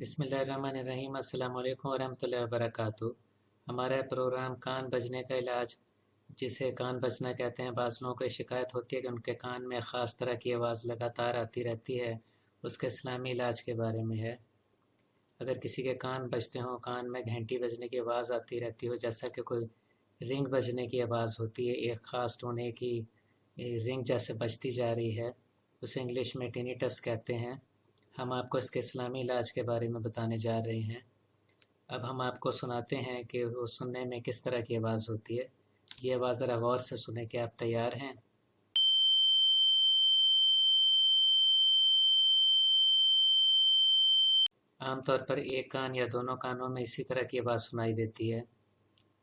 बिस्मिल्लाहिर्रहमानिर्रहीम। अस्सलाम वालेकुम वरहमतुल्लाहि वबरकातुहू। हमारा प्रोग्राम कान बजने का इलाज, जिसे कान बजना कहते हैं। बाज़ लोगों को शिकायत होती है कि उनके कान में ख़ास तरह की आवाज़ लगातार आती रहती है, उसके इस्लामी इलाज के बारे में है। अगर किसी के कान बजते हों, कान में घंटी बजने की आवाज़ आती रहती हो, जैसा कि कोई रिंग बजने की आवाज़ होती है, एक ख़ास टोने की रिंग जैसे बजती जा रही है, उसे इंग्लिश में टिनिटस कहते हैं। हम आपको इसके इस्लामी इलाज के बारे में बताने जा रहे हैं। अब हम आपको सुनाते हैं कि वो सुनने में किस तरह की आवाज़ होती है। ये आवाज़ ज़रा गौर से सुने। कि आप तैयार हैं? आमतौर पर एक कान या दोनों कानों में इसी तरह की आवाज़ सुनाई देती है।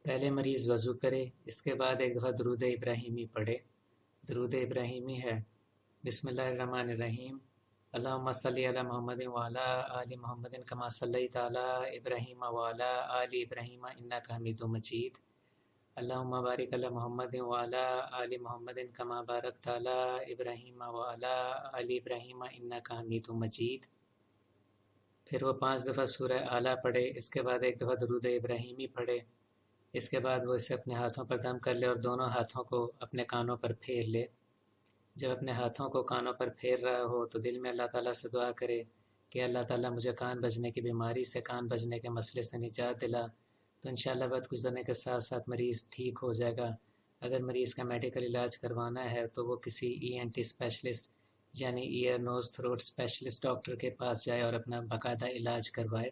पहले मरीज़ वज़ू करे, इसके बाद एक दफ़ा दरूद इब्राहिमी पढ़े। दरूद इब्राहिमी है: बिस्मिल्लाहिर्रहमानिर्रहीम, अल्लाहुम्मा सल्लि अला मुहम्मदिन व अला आलि मुहम्मदिन कमा सल्लैता अला इब्राहीम व अला आलि इब्राहीम इन्नका हमीदुम मजीद। अल्लाहुम्मा बारिक अला मुहम्मदिन व अला आलि मुहम्मदिन कमा बारकता अला इब्राहीम व अला आलि इब्राहीम इन्नका हमीदुम मजीद। फिर वो 5 दफ़ा सूरह आला पढ़े, इसके बाद एक दफ़ा दरूद इब्राहिमी पढ़े। इसके बाद वो इसे अपने हाथों पर दम कर ले और दोनों हाथों को अपने कानों पर फेर ले। जब अपने हाथों को कानों पर फेर रहा हो तो दिल में अल्लाह ताला से दुआ करे कि अल्लाह ताला मुझे कान बजने की बीमारी से, कान बजने के मसले से निजात दिला। तो इंशाअल्लाह वक्त गुजरने के साथ साथ मरीज़ ठीक हो जाएगा। अगर मरीज़ का मेडिकल इलाज करवाना है तो वो किसी ENT स्पेशलिस्ट यानी ear nose throat specialist doctor के पास जाए और अपना बाकायदा इलाज करवाए।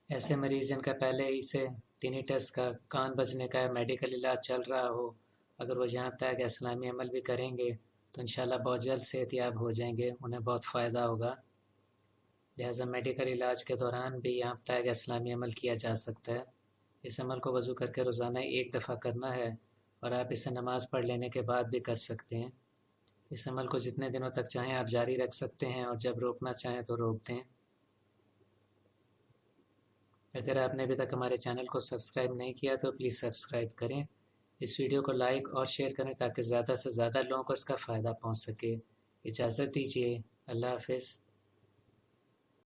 ऐसे मरीज़ जिनका पहले ही से टिनिटस का, कान बजने का मेडिकल इलाज चल रहा हो, अगर वो यहाँ तक इस्लामी अमल भी करेंगे तो इंशाल्लाह बहुत जल्द सेहतयाब हो जाएंगे, उन्हें बहुत फ़ायदा होगा। लिहाजा मेडिकल इलाज के दौरान भी यहाँ तक इस्लामी अमल किया जा सकता है। इस अमल को वज़ू करके रोज़ाना एक दफ़ा करना है और आप इसे नमाज़ पढ़ लेने के बाद भी कर सकते हैं। इस अमल को जितने दिनों तक चाहें आप जारी रख सकते हैं और जब रोकना चाहें तो रोक दें। अगर आपने अभी तक हमारे चैनल को सब्सक्राइब नहीं किया तो प्लीज़ सब्सक्राइब करें। इस वीडियो को लाइक और शेयर करें ताकि ज़्यादा से ज़्यादा लोगों को इसका फ़ायदा पहुंच सके। इजाज़त दीजिए। अल्लाह हाफ़िज़।